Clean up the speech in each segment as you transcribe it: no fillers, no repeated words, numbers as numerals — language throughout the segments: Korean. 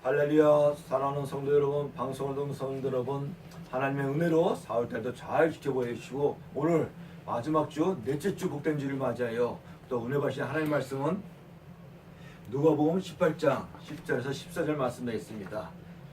할렐루야. 사랑하는 성도 여러분, 방송을 듣는 성도 여러분, 하나님의 은혜로 4월달도 잘 지켜보여 주시고 오늘 마지막 주 넷째 주 복된 주를 맞이하여 또 은혜 받으신 하나님 말씀은 누가복음 18장 10절에서 14절 말씀 되겠습니다.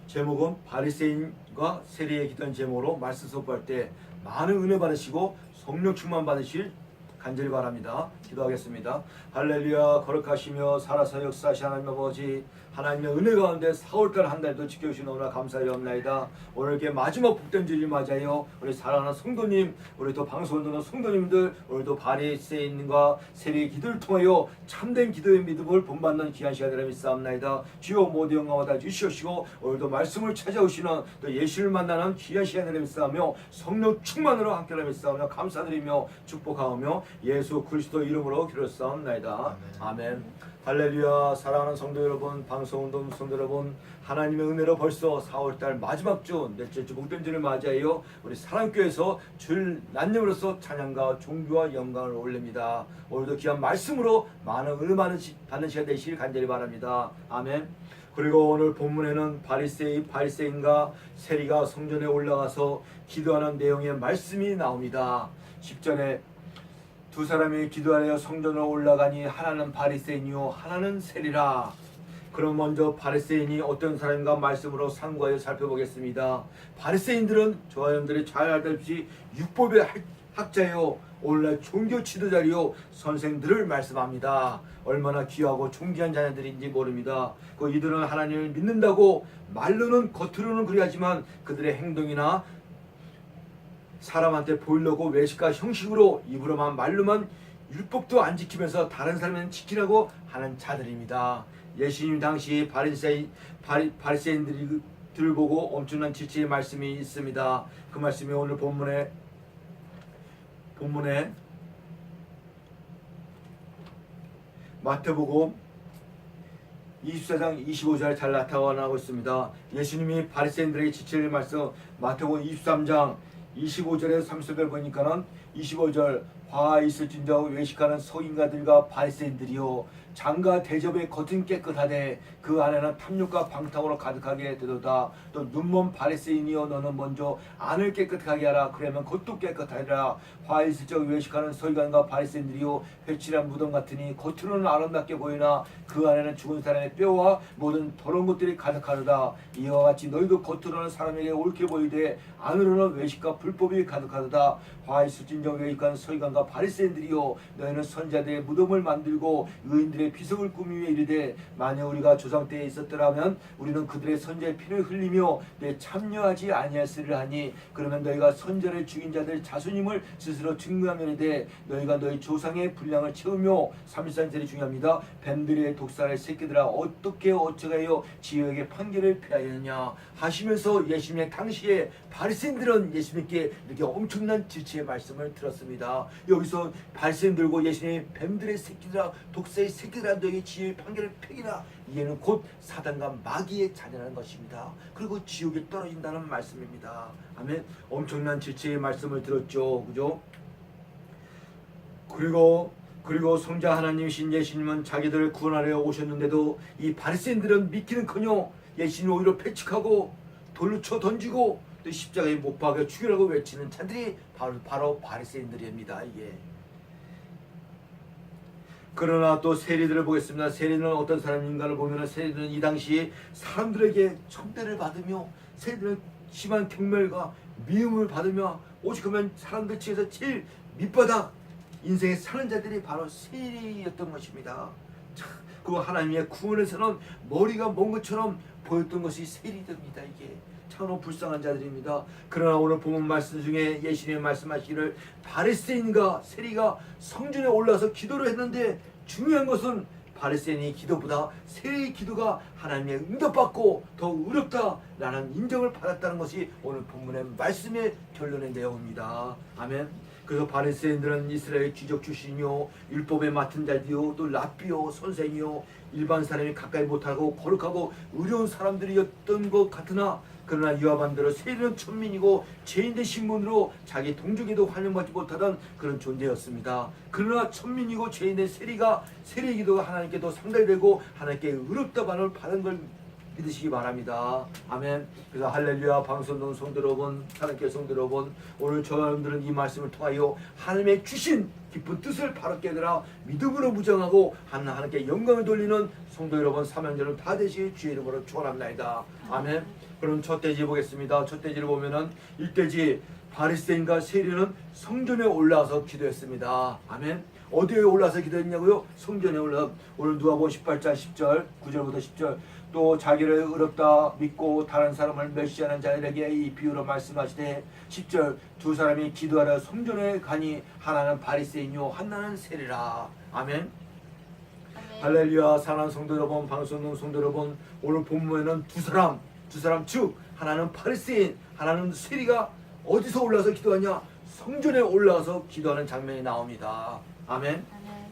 제목은 바리새인과 세리의 기도한 제목으로 말씀 선포할 때 많은 은혜 받으시고 성령 충만 받으실 간절히 바랍니다. 기도하겠습니다. 할렐루야. 거룩하시며 살아서 역사하신 하나님 아버지, 하나님의 은혜 가운데 4월달 한 달도 지켜주시는 오늘 감사드리옵나이다. 오늘 이렇게 마지막 복된 주일 맞아요. 우리 사랑하는 성도님, 우리 또 방송을 듣는 성도님들, 오늘도 바리새인과 세리의 기도를 통하여 참된 기도의 믿음을 본받는 귀한 시간이라 믿사옵나이다. 주여 모두 영광을 다 주시옵시고 오늘도 말씀을 찾아오시는 또 예수를 만나는 귀한 시간이라 믿사오며 성령 충만으로 함께하라 믿사오며 감사드리며 축복하오며 예수 그리스도 이름으로 기도했사옵나이다. 아멘. 할렐루야. 사랑하는 성도 여러분, 방송을 듣는 성도 여러분, 하나님의 은혜로 벌써 4월달 마지막 주 넷째 주 복된 주를 맞이하여 우리 사랑교회에서 주일 난념으로서 찬양과 존귀와 영광을 올립니다. 오늘도 귀한 말씀으로 많은 은혜 받는 시간 되시길 간절히 바랍니다. 아멘. 그리고 오늘 본문에는 바리새인과 세리가 성전에 올라가서 기도하는 내용의 말씀이 나옵니다. 10절에 두 사람이 기도하여 성전으로 올라가니 하나는 바리새인이요 하나는 세리라. 그럼 먼저 바리새인이 어떤 사람인가 말씀으로 상고하여 살펴보겠습니다. 바리새인들은 저와 여러분들이 잘 알다시피 율법의 학자요, 오늘날 종교 지도자리요 선생들을 말씀합니다. 얼마나 귀하고 존귀한 자녀들인지 모릅니다. 이들은 하나님을 믿는다고 말로는 겉으로는 그리하지만 그들의 행동이나 사람한테 보이려고 외식과 형식으로 입으로만 말로만 율법도 안 지키면서 다른 사람은 지키라고 하는 자들입니다. 예수님 당시 바리새인들을 보고 엄청난 지체의 말씀이 있습니다. 그 말씀이 오늘 본문에 마태복음 24장 25절 잘 나타나고 있습니다. 예수님이 바리새인들에게 지체의 말씀 마태복음 23장 25절에서 30절 보니까는 25절 화 있을진저 외식하는 서인가들과 바리새인들이요 장과 대접의 겉은 깨끗하되 그 안에는 탐욕과 방탕으로 가득하게 되도다. 또 눈먼 바리새인이여 너는 먼저 안을 깨끗하게 하라. 그러면 겉도 깨끗하리라. 화 있을 적 외식하는 서기관과 바리새인들이요 회칠한 무덤 같으니 겉으로는 아름답게 보이나 그 안에는 죽은 사람의 뼈와 모든 더러운 것들이 가득하도다. 이와 같이 너희도 겉으로는 사람에게 옳게 보이되 안으로는 외식과 불법이 가득하도다. 화 있을진저 외식하는 서기관과 바리새인들이요 너희는 선자들의 무덤을 만들고 의인들의 비석을 꾸미며 이르되 만약 우리가 조상 때에 있었더라면 우리는 그들의 선자의 피를 흘리며 내 참여하지 아니하였으리라 하니 그러면 너희가 선자를 죽인 자들 자손임을 스스로 증명하며 이르되 너희가 너희 조상의 분량을 채우며 33절이 중요합니다. 뱀들의 독살의 새끼들아 어떻게 어쩌가요 지역의 판결을 피하였느냐 하시면서 예수님의 당시에 바리새인들은 예수님께 이렇게 엄청난 지체의 말씀을 들었습니다. 여기서 바리새인들과 예수님이 뱀들의 새끼들아 독사의 새끼들아 너희 지혜의 판결을 폐기라. 이에는 곧 사단과 마귀의 자녀라는 것입니다. 그리고 지옥에 떨어진다는 말씀입니다. 아멘. 엄청난 지체의 말씀을 들었죠. 그죠? 그리고 성자 하나님이신 예수님은 자기들을 구원하려 오셨는데도 이 바리새인들은 믿기는커녕 예수님을 오히려 패측하고 돌로 쳐 던지고 또 십자가에 못 박아 죽이라고 외치는 자들이 바로 바리새인들입니다. 이게. 그러나 또 세리들을 보겠습니다. 세리는 어떤 사람인가를 보면 세리들은 이 당시 사람들에게 천대를 받으며 세리들은 심한 경멸과 미움을 받으며 오직하면 사람들 중에서 제일 밑바닥 인생에 사는 자들이 바로 세리였던 것입니다. 그 하나님의 구원에서는 머리가 먼 것처럼 보였던 것이 세리들입니다. 이게 참으로 불쌍한 자들입니다. 그러나 오늘 본문 말씀 중에 예수님이 말씀하시기를 바리새인과 세리가 성전에 올라서 기도를 했는데 중요한 것은 바리새인의 기도보다 세리의 기도가 하나님의 응답받고 더 의롭다라는 인정을 받았다는 것이 오늘 본문의 말씀의 결론의 내용입니다. 아멘. 그래서 바리새인들은 이스라엘 귀족 출신이요 율법에 맡은 자들이요 또 랍비요 선생이요 일반 사람이 가까이 못하고 거룩하고 의로운 사람들이었던 것 같으나 그러나 이와 반대로 세리는 천민이고 죄인된 신분으로 자기 동족에도 환영받지 못하던 그런 존재였습니다. 그러나 천민이고 죄인된 세리의 기도가 하나님께 더 상달되고 하나님께 의롭다 반을 받은 걸 믿으시기 바랍니다. 아멘. 그래서 할렐루야 방송동 성도 여러분, 하나님께 성도 여러분, 오늘 저여러분들은 이 말씀을 통하여 하나님의 주신 깊은 뜻을 바로 깨달아 믿음으로 무장하고 하나님께 영광을 돌리는 성도 여러분, 사명자는 다 되시 주의 이름으로 축원합니다. 아멘. 그럼 첫 대지 보겠습니다. 첫 대지를 보면은 1대지 바리새인과 세리는 성전에 올라와서 기도했습니다. 아멘. 어디에 올라서 기도했냐고요? 성전에 올라. 오늘 누가복음 18장 10절 9절부터 10절 또 자기를 의롭다 믿고 다른 사람을 멸시하는 자들에게 이 비유로 말씀하시되 10절 두 사람이 기도하러 성전에 가니 하나는 바리새인이요 하나는 세리라. 아멘. 할렐루야. 사랑하는 성도 여러분, 방송동 성도 여러분, 오늘 본문에는 두 사람 즉 하나는 바리새인 하나는 세리가 어디서 올라서 기도하냐? 성전에 올라와서 기도하는 장면이 나옵니다. 아멘.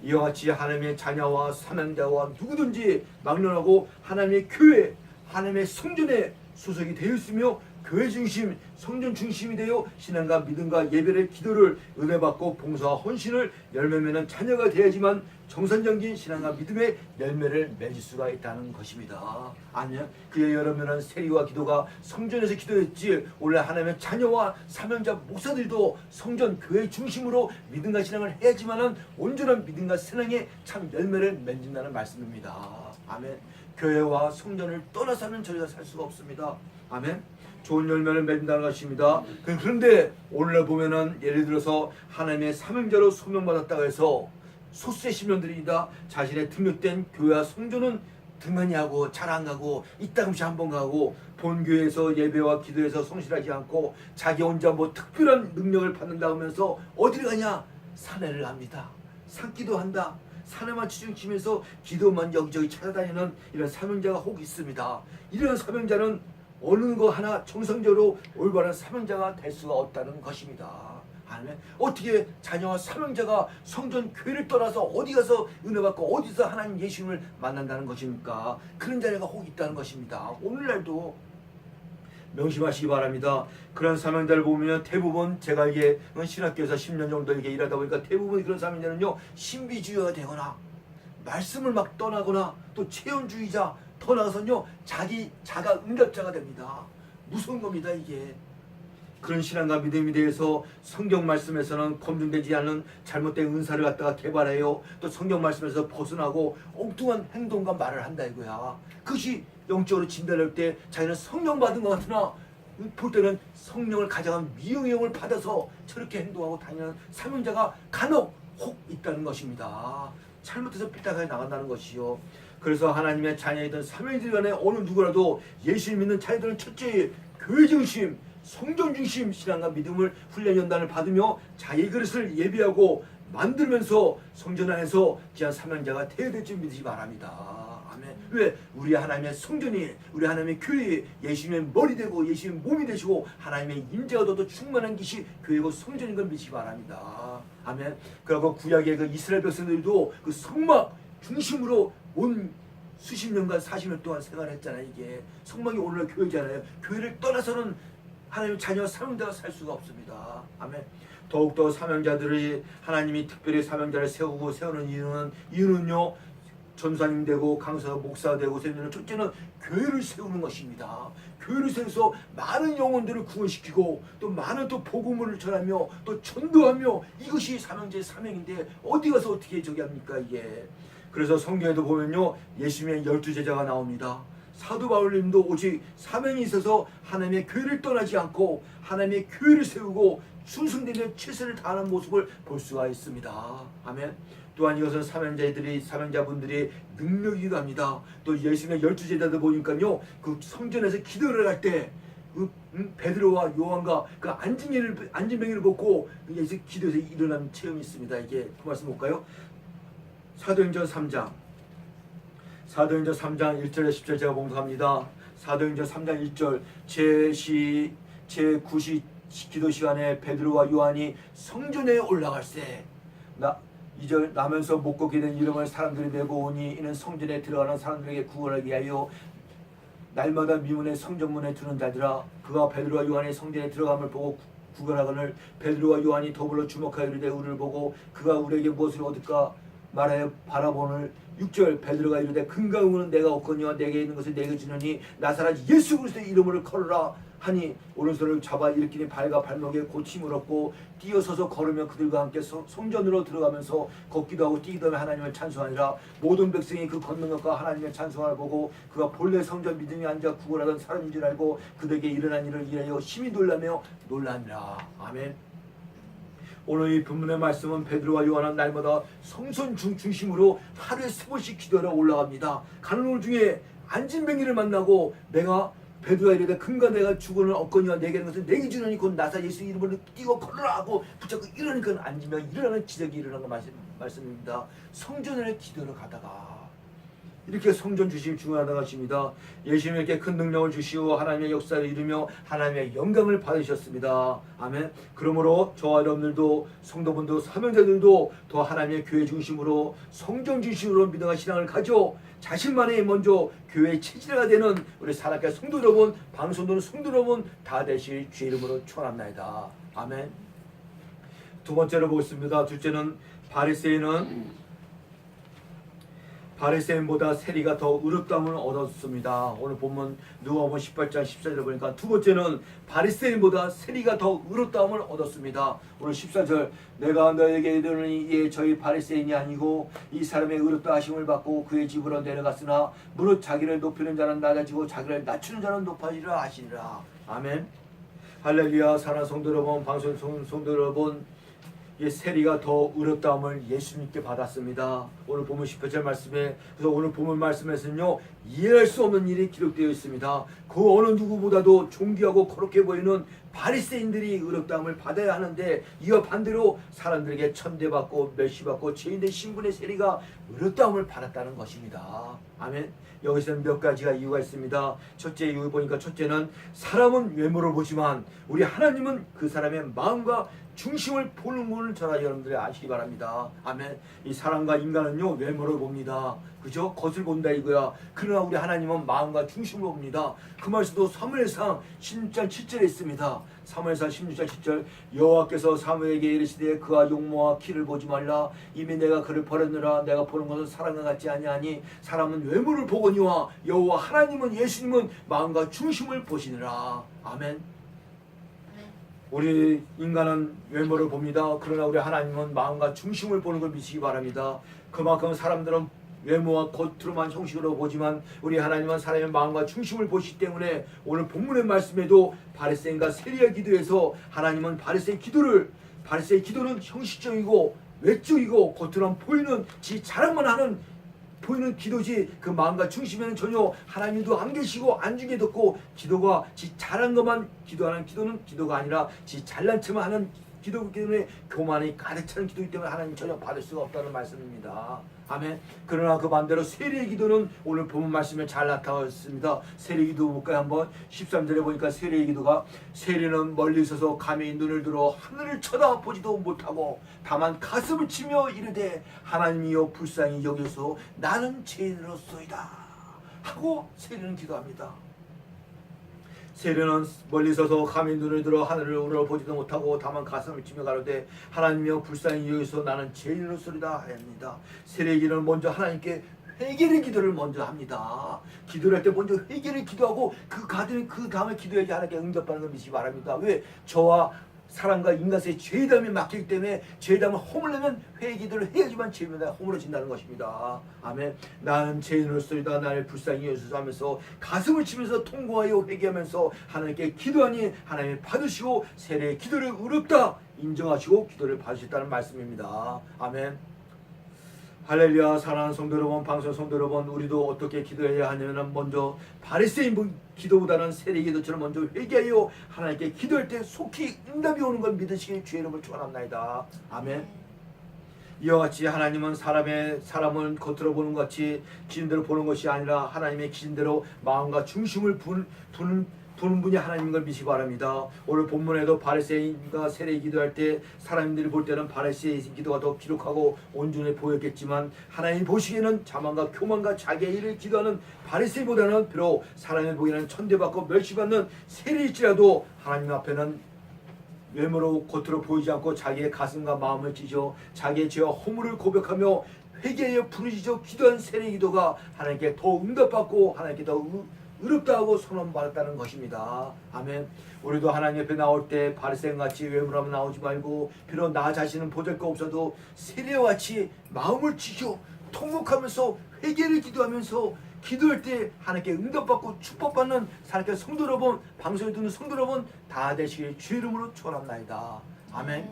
이와 같이 하나님의 자녀와 사명자와 누구든지 막론하고 하나님의 교회, 하나님의 성전에 소속이 되어 있으며 교회 중심, 성전 중심이 되어 신앙과 믿음과 예배를 기도를 은혜받고 봉사와 헌신을 열매 맺는 자녀가 되어야지만 정선정진 신앙과 믿음의 열매를 맺을 수가 있다는 것입니다. 아니요. 그의 여러 면한 세리와 기도가 성전에서 기도했지 원래 하나님의 자녀와 사명자 목사들도 성전 교회 중심으로 믿음과 신앙을 해야지만은 온전한 믿음과 신앙의 참 열매를 맺는다는 말씀입니다. 아멘. 교회와 성전을 떠나서는 저희가 살 수가 없습니다. 아멘. 좋은 열매를 맺는다는 것입니다. 그런데 오늘 보면은 예를 들어서 하나님의 사명자로 소명받았다고 해서 소수의 신령들이다 자신의 등록된 교회와 성전은 등한히 하고 잘 안 가고 이따금씩 한번 가고 본교회에서 예배와 기도에서 성실하지 않고 자기 혼자 뭐 특별한 능력을 받는다 하면서 어디를 가냐? 산에를 갑니다. 산기도 한다. 산에만 치중치면서 기도만 여기저기 찾아다니는 이런 사명자가 혹 있습니다. 이런 사명자는 어느 거 하나 정상적으로 올바른 사명자가 될 수가 없다는 것입니다. 아멘. 어떻게 자녀와 사명자가 성전 교회를 떠나서 어디 가서 은혜 받고 어디서 하나님 예수님을 만난다는 것입니까? 그런 자녀가 혹 있다는 것입니다. 오늘날도 명심하시기 바랍니다. 그런 사명자를 보면 대부분 제가 알기에 신학교에서 10년 정도 이렇게 일하다 보니까 대부분 그런 사명자는요 신비주의가 되거나 말씀을 막 떠나거나 또 체험주의자 더 나아가서는요 자가 응답자가 됩니다. 무서운 겁니다 이게. 그런 신앙과 믿음에 대해서 성경 말씀에서는 검증되지 않은 잘못된 은사를 갖다가 개발해요. 또 성경 말씀에서 벗어나고 엉뚱한 행동과 말을 한다 이거야. 그것이 영적으로 진단할 때 자기는 성령 받은 것 같으나 볼 때는 성령을 가져간 미용의 영을 받아서 저렇게 행동하고 다니는 사명자가 간혹 혹 있다는 것입니다. 잘못해서 삐딱하게 나간다는 것이요. 그래서 하나님의 자녀이든 사명이든 간에 어느 누구라도 예수를 믿는 자녀들은 첫째 교회 중심 성전 중심 신앙과 믿음을 훈련 연단을 받으며 자기 그릇을 예비하고 만들면서 성전 안에서 귀한 사명자가 되어야 될 줄 믿으시기 바랍니다. 아멘. 왜? 우리 하나님의 성전이 우리 하나님의 교회 예수님의 머리 되고 예수님의 몸이 되시고 하나님의 임재가 더 충만한 것이 교회고 성전인 걸 믿으시기 바랍니다. 아멘. 그리고 구약의 그 이스라엘 백성들도 그 성막 중심으로 온 수십 년간 40년 동안 생활했잖아요. 이게 성막이 오늘날 교회잖아요. 교회를 떠나서는 하나님의 자녀 사명자가 살 수가 없습니다. 아멘. 더욱더 사명자들이 하나님이 특별히 사명자를 세우는 이유는요 전사님 되고 강사 목사 되고 세우는 첫째는 교회를 세우는 것입니다. 교회를 세워서 많은 영혼들을 구원시키고 또 많은 또 복음을 전하며 또 전도하며 이것이 사명자의 사명인데 어디 가서 어떻게 저기 합니까 이게. 그래서 성경에도 보면요 예수님의 12제자가 나옵니다. 사도 바울님도 오직 사명이 있어서 하나님의 교회를 떠나지 않고 하나님의 교회를 세우고 순승되며 최선을 다하는 모습을 볼 수가 있습니다. 아멘. 또한 이것은 사명자분들이 능력이기도 합니다. 또 예수님의 12제자들 보니까요 그 성전에서 기도를 할 때 베드로와 요한과 그 안진뱅이를 벗고 예수 기도에서 일어난 체험이 있습니다. 이게 그 말씀 볼까요? 사도행전 3장 1절에 10절 제가 봉독합니다. 사도행전 3장 1절 제9시 기도 시간에 베드로와 요한이 성전에 올라갈새 2절 나면서 못 걷게 된 이름을 사람들이 내고 오니 이는 성전에 들어가는 사람들에게 구원하기 위하여 날마다 미문의 성전문에 두는 자들아 그가 베드로와 요한이 성전에 들어감을 보고 구걸하거늘 베드로와 요한이 더불어 주목하여 이르되 우리를 보고 그가 우리에게 무엇을 얻을까 말하여 바라보는 6절 베드로가 이르되 근가 의무는 내가 없거니와 내게 있는 것을 내게 주느니 나사렛 예수 그리스도의 이름으로 걸으라 하니 오른손을 잡아 일으키니 발과 발목에 고침을 얻고 뛰어서서 걸으며 그들과 함께 성전으로 들어가면서 걷기도 하고 뛰기도 하며 하나님을 찬송하니라. 모든 백성이 그 걷는 것과 하나님의 찬송을 보고 그가 본래 성전 믿음이 앉아 구걸하던 사람인 줄 알고 그들에게 일어난 일을 이하여 심히 놀라며 놀라니라. 아멘. 오늘 이 본문의 말씀은 베드로와 요한은 날마다 성전 중심으로 하루에 3번씩 기도하러 올라갑니다. 가는 길 중에 안진뱅이를 만나고 내가 베드로가 이르되 근가 내가 주권을 얻거니와 내게 있는 것은 내게 주느니 곧 나사 예수 이름으로 뛰고 걸으라 하고 붙잡고 이러니까 안진뱅이 일어나는 기적이 일어나는 거 말씀입니다. 성전에 기도를 가다가 이렇게 성전 주심이 중요하다는 것입니다. 예수님에게 큰 능력을 주시고 하나님의 역사를 이루며 하나님의 영광을 받으셨습니다. 아멘. 그러므로 저와 여러분들도 성도분도 사명자들도 더 하나님의 교회 중심으로 성전 중심으로 믿음과 신앙을 가져 자신만의 먼저 교회의 체질가 되는 우리 사랑하는 성도 여러분, 방송도는 성도 여러분 다 되실 주의 이름으로 축원합니다. 아멘. 두 번째로 보겠습니다. 둘째는 바리새인보다 세리가 더 의롭다함을 얻었습니다. 오늘 본문 누가복음 18장 14절을 보니까 두 번째는 바리새인보다 세리가 더 의롭다함을 얻었습니다. 오늘 14절 내가 너에게 이르노니 이에 저희 바리새인이 아니고 이 사람의 의롭다 하심을 받고 그의 집으로 내려갔으나 무릇 자기를 높이는 자는 낮아지고 자기를 낮추는 자는 높아지리라 하시니라. 아멘. 할렐루야. 사랑하는 성도 여러분, 방송 성도 여러분, 이 세리가 더 의롭다함을 예수님께 받았습니다. 오늘 본문 18절 말씀에, 그래서 오늘 본문 말씀에서는요 이해할 수 없는 일이 기록되어 있습니다. 그 어느 누구보다도 존귀하고 거룩해 보이는 바리새인들이 의롭다함을 받아야 하는데 이와 반대로 사람들에게 천대받고 멸시받고 죄인된 신분의 세리가 의롭다함을 받았다는 것입니다. 아멘. 여기서는 몇 가지가 이유가 있습니다. 첫째 이유 보니까 첫째는 사람은 외모를 보지만 우리 하나님은 그 사람의 마음과 중심을 보는 분을 저와 여러분들이 아시기 바랍니다. 아멘. 이 사람과 인간은요 외모를 봅니다. 그죠? 겉을 본다 이거야. 그러나 우리 하나님은 마음과 중심을 봅니다. 그 말씀도 사무엘상 16장 7절에 있습니다. 사무엘상 16장 7절 여호와께서 사무엘에게 이르시되 그와 용모와 키를 보지 말라. 이미 내가 그를 버렸느라. 내가 보는 것은 사람과 같지 아니하니 사람은 외모를 보거니와 여호와 하나님은 예수님은 마음과 중심을 보시느라. 아멘. 우리 인간은 외모를 봅니다. 그러나 우리 하나님은 마음과 중심을 보는 걸 믿으시기 바랍니다. 그만큼 사람들은 외모와 겉으로만 형식으로 보지만 우리 하나님은 사람의 마음과 중심을 보시기 때문에 오늘 본문의 말씀에도 바리새인과 세리의 기도에서 하나님은 바리새의 기도는 형식적이고 외적이고 겉으로만 보이는 지 자랑만 하는 보이는 기도지 그 마음과 중심에는 전혀 하나님도 안 계시고 안중에 듣고 기도가 지 잘한 것만 기도하는 기도는 기도가 아니라 지 잘난 척만 하는 기도이기 때문에 교만이 가득 차는 기도이기 때문에 하나님 전혀 받을 수가 없다는 말씀입니다. 아멘. 그러나 그 반대로 세리의 기도는 오늘 본문 말씀에 잘 나타났습니다. 세리 기도 볼까요? 한번 13절에 보니까 세리의 기도가 세리는 멀리 있어서 감히 눈을 들어 하늘을 쳐다보지도 못하고 다만 가슴을 치며 이르되 하나님이여 불쌍히 여기서 나는 죄인으로소이다 하고 세리는 기도합니다. 세리는 멀리 서서 감히 눈을 들어 하늘을 우러보지도 못하고 다만 가슴을 치며 가로되 하나님이여 불쌍히 여기서 나는 죄인으로소이다 하였습니다. 세리의 기도는 먼저 하나님께 회개의 기도를 먼저 합니다. 기도를 할 때 먼저 회개를 기도하고 그 다음에 기도해야지 하나님께 응답받는 걸 믿으시기 바랍니다. 왜? 저와 사람과 인간의 죄담이 막히기 때문에 죄담을 허물려면 회개 기도를 해야지만 죄가 허물어진다는 것입니다. 아멘. 나는 죄인으로서이다 나를 불쌍히 여기소서 하면서 가슴을 치면서 통곡하여 회개하면서 하나님께 기도하니 하나님이 받으시고 세례의 기도를 의롭다 인정하시고 기도를 받으셨다는 말씀입니다. 아멘. 할렐루야. 사랑하는 성도 여러분, 방송 성도 여러분, 우리도 어떻게 기도해야 하냐면 먼저 바리새인 기도보다는 세리 기도처럼 먼저 회개하여 하나님께 기도할 때 속히 응답이 오는 걸 믿으시길 주의 이름을 축원합니다. 아멘. 이와 같이 하나님은 사람을 겉으로 보는 것 같이 기준대로 보는 것이 아니라 하나님의 기준대로 마음과 중심을 두는 분이 하나님인 걸 믿으시기 바랍니다. 오늘 본문에도 바리새인과 세리 기도할 때 사람들이 볼 때는 바리새인 기도가 더 기록하고 온전해 보였겠지만 하나님이 보시기에는 자만과 교만과 자기의 일을 기도하는 바리새인보다는 비록 사람이 보기에는 천대받고 멸시받는 세리일지라도 하나님 앞에는 외모로 겉으로 보이지 않고 자기의 가슴과 마음을 찢어 자기의 죄와 허물을 고백하며 회개에 부르짖어 기도한 세례 기도가 하나님께 더 응답받고 하나님께 더 의롭다고 선언받았다는 것입니다. 아멘. 우리도 하나님 옆에 나올 때 바리새인같이 외모라면 나오지 말고 비록 나 자신은 보잘 거 없어도 세례와 같이 마음을 지켜 통곡하면서 회개를 기도하면서 기도할 때 하나님께 응답받고 축복받는 하나님께 성도 여러분, 방송에 듣는 성도 여러분 다 되시길 주의 이름으로 축원합니다. 아멘.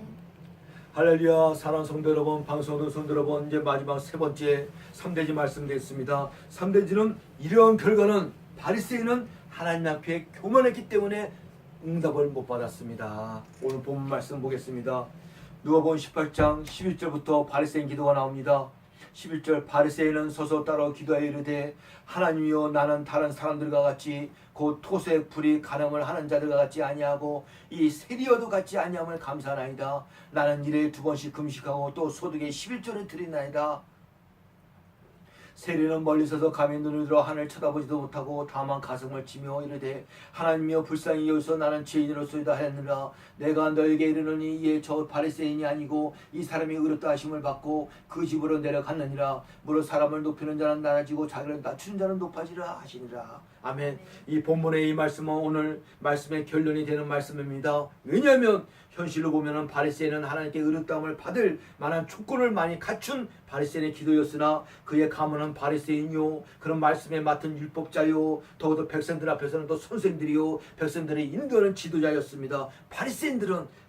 할렐루야. 사랑하는 성도 여러분, 방송에 듣는 성도 여러분, 이제 마지막 세 번째 3대지 말씀드리겠습니다. 3대지는 이러한 결과는 바리새인은 하나님 앞에 교만했기 때문에 응답을 못 받았습니다. 오늘 본문 말씀 보겠습니다. 누가복음 18장 11절부터 바리새인 기도가 나옵니다. 11절 바리새인은 서서 따라 기도하여 이르되 하나님이여 나는 다른 사람들과 같이 곧 토색 불이 간음을 하는 자들과 같이 아니하고 이 세리여도 같이 아니함을 감사하나이다. 나는 일에 2번씩 금식하고 또 소득의 11조를 드리나이다. 세리는 멀리 서서 감히 눈을 들어 하늘 쳐다보지도 못하고 다만 가슴을 치며 이르되 하나님이여 불쌍히 여기서 나는 죄인으로소이다 하였느라. 내가 너에게 이르노니 이에 저 바리새인이 아니고 이 사람이 의롭다 하심을 받고 그 집으로 내려갔느니라. 무릇 사람을 높이는 자는 낮아지고 자기를 낮추는 자는 높아지라 하시니라. 아멘. 이 본문의 이 말씀은 오늘 말씀의 결론이 되는 말씀입니다. 왜냐하면 현실로 보면은 바리새인은 하나님께 의롭다함을 받을 만한 조건을 많이 갖춘 바리새인의 기도였으나 그의 가문은 바리새인요 그런 말씀에 맡은 율법자요 더욱더 백성들 앞에서는 또 선생들이요 백성들이 인도하는 지도자였습니다.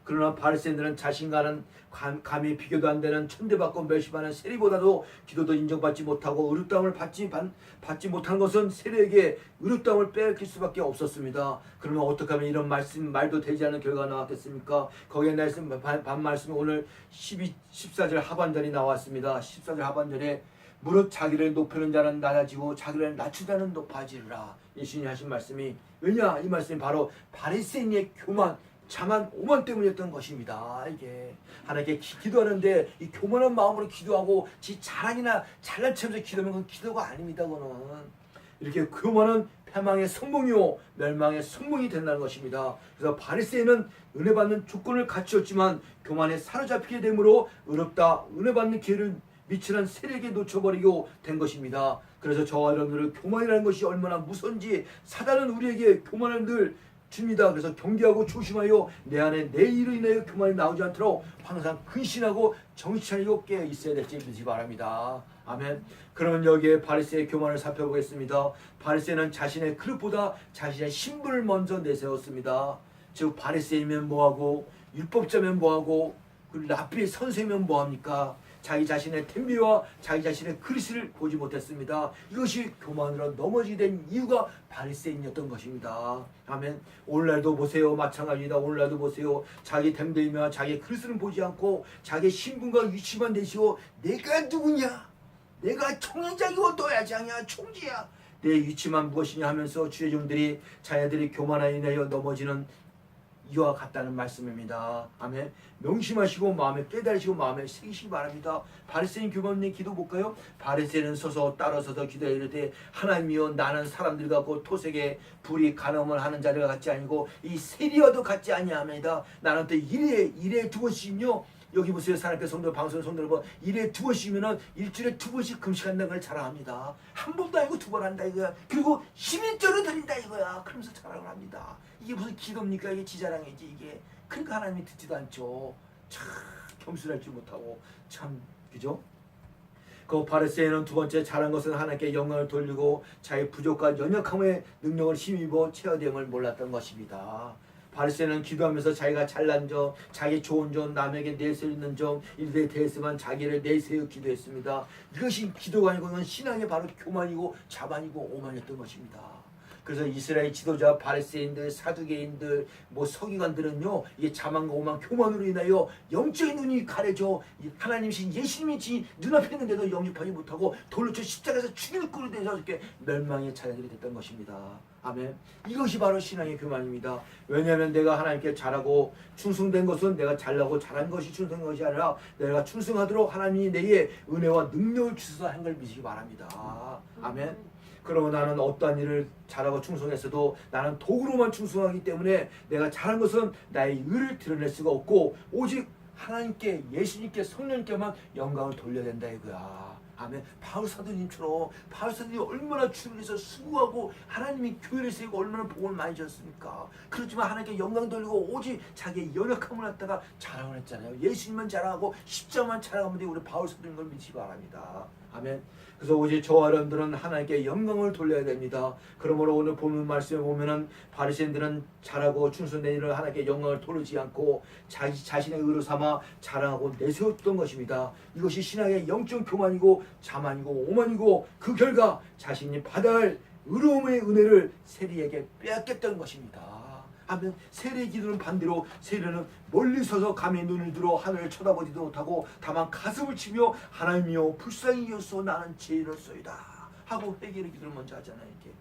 그러나 바리새인들은 자신과는 감히 비교도 안 되는 천대받고 멸시받는 세리보다도 기도도 인정받지 못하고 의롭다함을 받지 못한 것은 세리에게 의롭다함을 빼앗길 수밖에 없었습니다. 그러면 어떻게 하면 이런 말도 되지 않은 결과가 나왔겠습니까? 거기에 반말씀이 오늘 14절 하반절이 나왔습니다. 14절 하반절에 무릇 자기를 높이는 자는 낮아지고 자기를 낮추는 자는 높아지리라. 예수님이 하신 말씀이 왜냐? 이 말씀이 바로 바리새인의 교만 자만 오만 때문이었던 것입니다. 이게 하나님께 기도하는데 이 교만한 마음으로 기도하고 지 자랑이나 잘난 척하면서 기도하면 그건 기도가 아닙니다. 그거는 이렇게 교만은 패망의 성공이요 멸망의 성공이 된다는 것입니다. 그래서 바리새인은 은혜 받는 조건을 갖추었지만 교만에 사로잡히게 되므로 은혜 받는 기회를 미치는 세력에 놓쳐버리고 된 것입니다. 그래서 저와 여러분들은 교만이라는 것이 얼마나 무서운지 사단은 우리에게 교만을 늘 줍니다. 그래서 경계하고 조심하여 내 안에 내 일로 인하여 교만이 나오지 않도록 항상 근신하고 정신 차리고 깨어 있어야 될지 믿으시 바랍니다. 아멘. 그러면 여기에 바리새의 교만을 살펴보겠습니다. 바리새는 자신의 그릇보다 자신의 신분을 먼저 내세웠습니다. 즉 바리새이면 뭐하고 율법자면 뭐하고 그리고 랍비의 선생이면 뭐합니까? 자기 자신의 텐비와 자기 자신의 그릇을 보지 못했습니다. 이것이 교만으로 넘어지게 된 이유가 바리새인이었던 것입니다. 아멘. 오늘날도 보세요. 마찬가지입니다. 오늘날도 보세요. 자기 템비며 자기 그릇을 보지 않고 자기 신분과 위치만 내시고 내가 누구냐? 내가 총회장이고 너야 장이야 총지야. 내 위치만 무엇이냐 하면서 주의 종들이 자녀들이 교만에 인하여 넘어지는 이와 같다는 말씀입니다. 아멘. 명심하시고 마음에 깨달으시고 마음에 새기시기 바랍니다. 바리새인 교만의 기도 볼까요? 바리새인은 서서 따라서서 기도해 이르되 하나님이여 나는 사람들 같고 토색에 불이 간음을 하는 자들과 같지 아니고 이 세리와도 같지 아니하나이다. 나는 또 일에 2번씩요. 여기 보세요. 사랑의 성도 방송 성도 여러분 일에 2번씩이면은 일주일에 2번씩 금식한다는 걸 자랑합니다. 한 번도 아니고 2번 한다 이거야. 그리고 11조를 드린다 이거야. 그러면서 자랑을 합니다. 이게 무슨 기도입니까? 이게 지자랑이지 이게. 그러니까 하나님이 듣지도 않죠. 참 겸손할지 못하고 참 그죠? 그 바리새인은 두 번째 잘한 것은 하나님께 영광을 돌리고 자기 부족과 연약함의 능력을 힘입어 체어됨을 몰랐던 것입니다. 바리새인은 기도하면서 자기가 잘난 점, 자기 좋은 점, 남에게 내세울 있는 점 일에 대해서만 자기를 내세워 기도했습니다. 이것이 기도가 아니고 이건 신앙의 바로 교만이고 자만이고 오만이었던 것입니다. 그래서 이스라엘 지도자 바리새인들, 사두개인들, 서기관들은요 이게 자만과 오만, 교만으로 인하여 영적인 눈이 가려져 하나님이신 예수님이 눈앞에 있는데도 영접하지 못하고 돌로 쳐 십자가에서 죽일 꼴이 돼서 이렇게 멸망의 자녀들이 됐던 것입니다. 아멘. 이것이 바로 신앙의 교만입니다. 왜냐하면 내가 하나님께 잘하고 충성된 것은 내가 잘나고 잘한 것이 충성된 것이 아니라 내가 충성하도록 하나님이 내게 은혜와 능력을 주셔서 한 걸 믿으시기 바랍니다. 아멘. 그러고 나는 어떠한 일을 잘하고 충성했어도 나는 도구로만 충성하기 때문에 내가 잘한 것은 나의 의를 드러낼 수가 없고 오직 하나님께 예수님께 성령님께만 영광을 돌려야 된다 이거야. 아멘. 바울 사도님처럼 바울 사도님이 얼마나 주님께서 수고하고 하나님이 교회를 세우고 얼마나 복을 많이 줬습니까? 그렇지만 하나님께 영광 돌리고 오직 자기의 연약함을 갖다가 자랑을 했잖아요. 예수님만 자랑하고 십자만 자랑하면 돼. 우리 바울 사도님 걸 믿기 바랍니다. 아멘. 그래서 오직 저와 여러분들은 하나님께 영광을 돌려야 됩니다. 그러므로 오늘 본문 말씀에 보면은 바리새인들은 잘하고 충성된 일을 하나님께 영광을 돌리지 않고 자신의 의로 삼아 자랑하고 내세웠던 것입니다. 이것이 신앙의 영적 교만이고 자만이고 오만이고 그 결과 자신이 받아야 할 의로움의 은혜를 세리에게 빼앗겼던 것입니다. 하면 세리의 기도는 반대로 세리는 멀리 서서 감히 눈을 들어 하늘을 쳐다보지도 못하고 다만 가슴을 치며 하나님이여 불쌍히 여서 나는 죄인이로소이다 하고 회개의 기도를 먼저 하잖아요. 이렇게.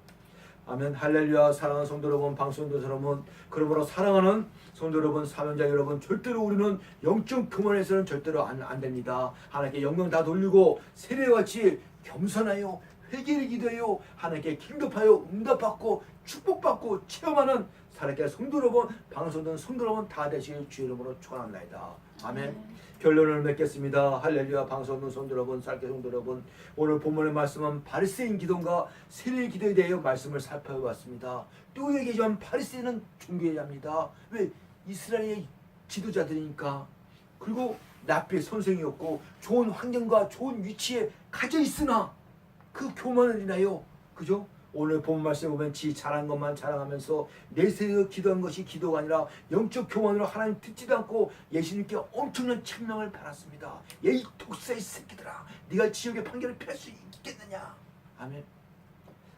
아멘. 할렐루야. 사랑하는 성도 여러분, 방송도 여러분, 그러므로 사랑하는 성도 여러분, 사명자 여러분, 절대로 우리는 영적 교만에서는 절대로 안 됩니다. 하나님께 영광 다 돌리고 세리와 같이 겸손하여 회개를 기도하여 하나님께 긴급하여 응답받고 축복받고 체험하는 살아있게 성도 여러분, 방송된 성도 여러분 다 되시길 주의 이름으로 축원합니다. 아멘. 결론을 맺겠습니다. 할렐루야. 방송된 성도 여러분, 살아있게 성도 여러분, 오늘 본문의 말씀은 바리새인 기도와 세리의 기도에 대해 말씀을 살펴봤습니다. 또 얘기하지만 바리새인은 종교회합니다. 왜? 이스라엘의 지도자들이니까. 그리고 랍비의 선생이었고 좋은 환경과 좋은 위치에 가져 있으나 그 교만을 인하여, 그죠? 오늘 본 말씀에 보면 지 잘한 것만 자랑하면서 내세워 기도한 것이 기도가 아니라 영적 교만으로 하나님 듣지도 않고 예수님께 엄청난 천명을 받았습니다. 이 독사의 새끼들아, 네가 지옥의 판결을 피할 수 있겠느냐. 아멘.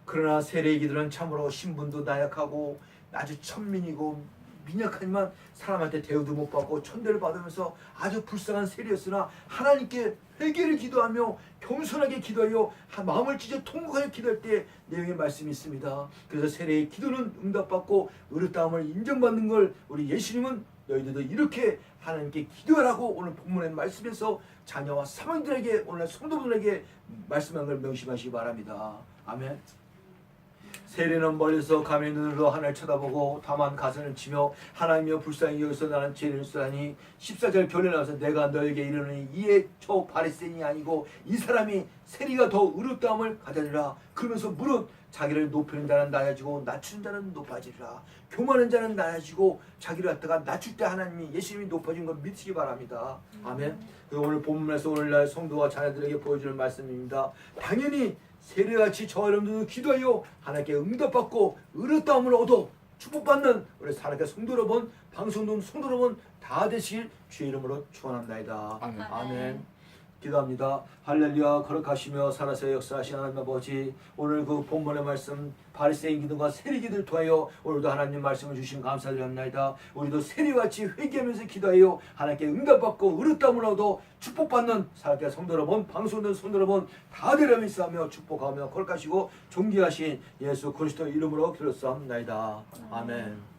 그러나 세례의 기들은 참으로 신분도 나약하고 아주 천민이고 민약하지만 사람한테 대우도 못 받고 천대를 받으면서 아주 불쌍한 세리였으나 하나님께 회개를 기도하며 겸손하게 기도하여 마음을 찢어 통곡하여 기도할 때 내용의 말씀이 있습니다. 그래서 세례의 기도는 응답받고 의롭다함을 인정받는 걸 우리 예수님은 너희들도 이렇게 하나님께 기도하라고 오늘 본문의 말씀에서 자녀와 사명들에게 오늘 성도분들에게 말씀한 걸 명심하시기 바랍니다. 아멘. 세리는 멀리서 감히 눈으로 하늘을 쳐다보고 다만 가슴을 치며 하나님이여 불쌍히 여기서 나는 죄를 쓰라니 14절 결론에 나와서 내가 너에게 이르노니 이에 저 바리새인이 아니고 이 사람이 세리가 더 의롭다함을 가져리라. 그러면서 무릇 자기를 높이는 자는 낮아지고 낮추는 자는 높아지리라. 교만한 자는 낮아지고 자기를 갖다가 낮출 때 하나님이 예수님이 높아진 걸 믿으시기 바랍니다. 아멘. 오늘 본문에서 오늘날 성도와 자녀들에게 보여주는 말씀입니다. 당연히 세례같이 저와 여러분들도 기도하여 하나님께 응답받고 의롭다함을 얻어 축복받는 우리 살아계 성도 여러분, 방송동 성도 여러분 다 되시길 주의 이름으로 축원합니다. 아멘. 아멘. 기도합니다. 할렐루야. 거룩하시며 살아서 역사하신 하나님 아버지, 오늘 그 본문의 말씀 바리새인 기도가 세리 기도를 통하여 오늘도 하나님 말씀을 주신 감사드립니다. 우리도 세리같이 회개하면서 기도하여 하나님께 응답받고 의롭다함을 얻어 축복받는 살아계 성도 여러분, 방송된 성도 여러분 다 되려 믿사하며 축복하며 거룩하시고 존귀하신 예수 그리스도 이름으로 기도했사옵나이다. 아멘.